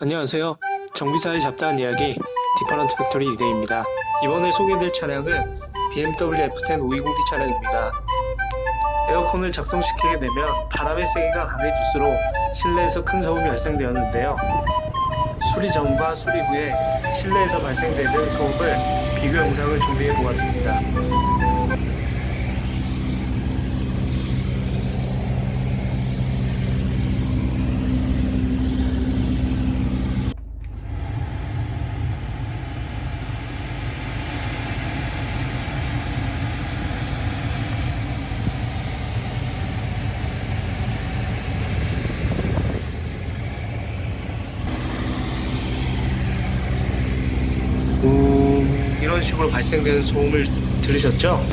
안녕하세요. 정비사의 잡다한 이야기 디퍼런트 팩토리 이대입니다. 이번에 소개해드릴 차량은 BMW F10 520D 차량입니다. 에어컨을 작동시키게 되면 바람의 세기가 강해질수록 실내에서 큰 소음이 발생되었는데요. 수리 전과 수리 후에 실내에서 발생되는 소음을 비교 영상을 준비해 보았습니다. 이런 식으로 발생되는 소음을 들으셨죠?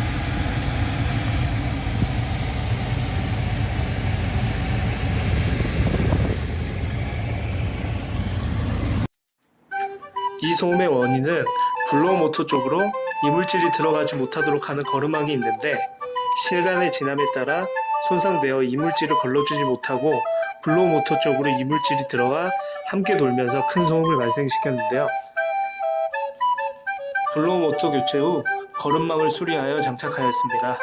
이 소음의 원인은 블로어 모터 쪽으로 이물질이 들어가지 못하도록 하는 거름망이 있는데, 시간의 지남에 따라 손상되어 이물질을 걸러주지 못하고 블로어 모터 쪽으로 이물질이 들어가 함께 돌면서 큰 소음을 발생시켰는데요. 블로어 모터 교체 후 거름망을 수리하여 장착하였습니다.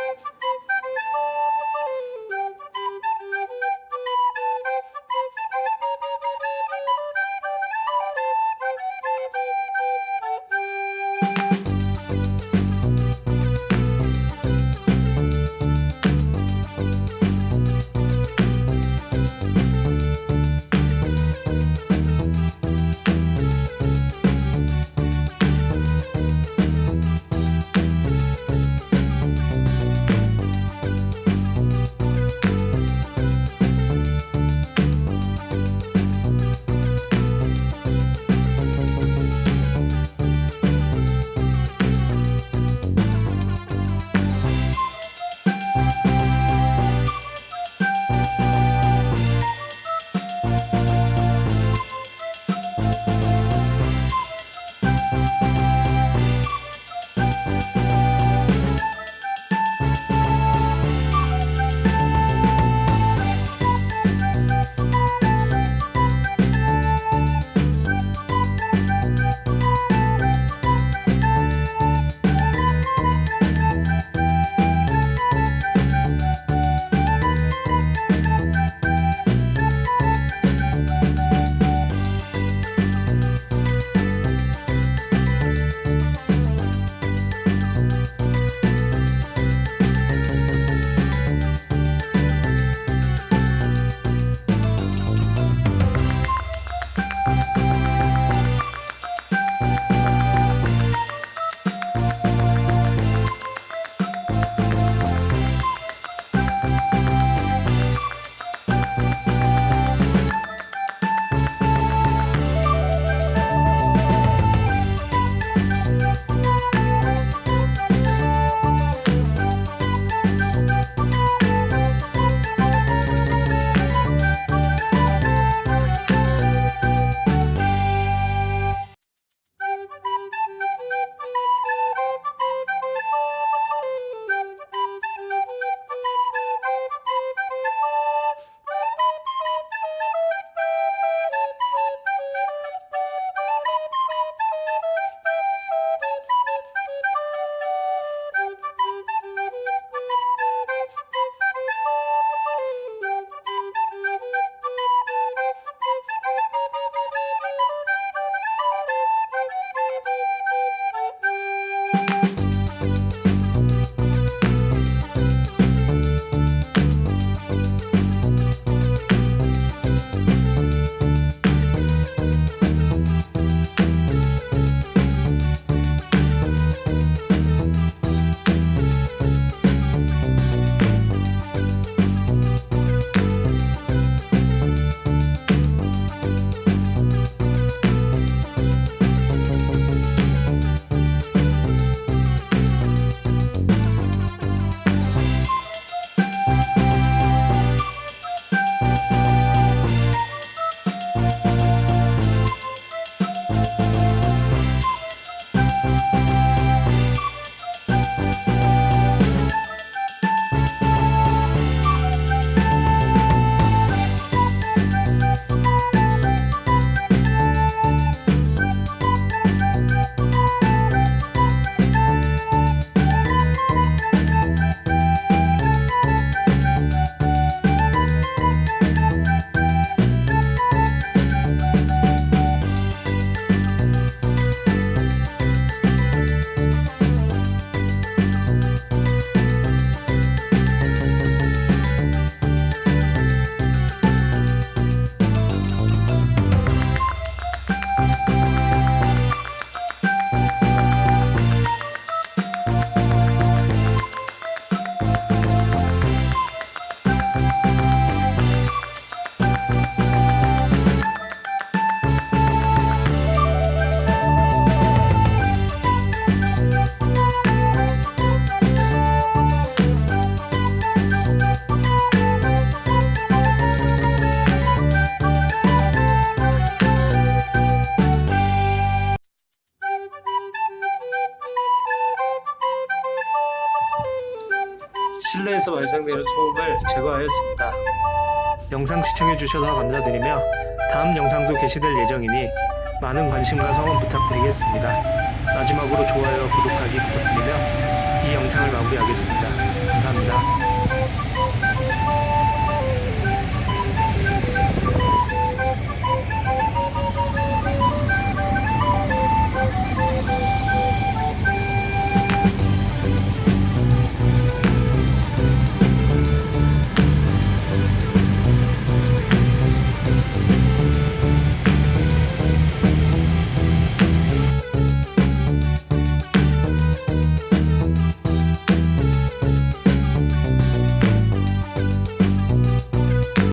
에어컨에서 발생되는 소음을 제거하였습니다. 영상 시청해주셔서 감사드리며 다음 영상도 게시될 예정이니 많은 관심과 성원 부탁드리겠습니다. 마지막으로 좋아요와 구독하기 부탁드리며 이 영상을 마무리하겠습니다. 감사합니다.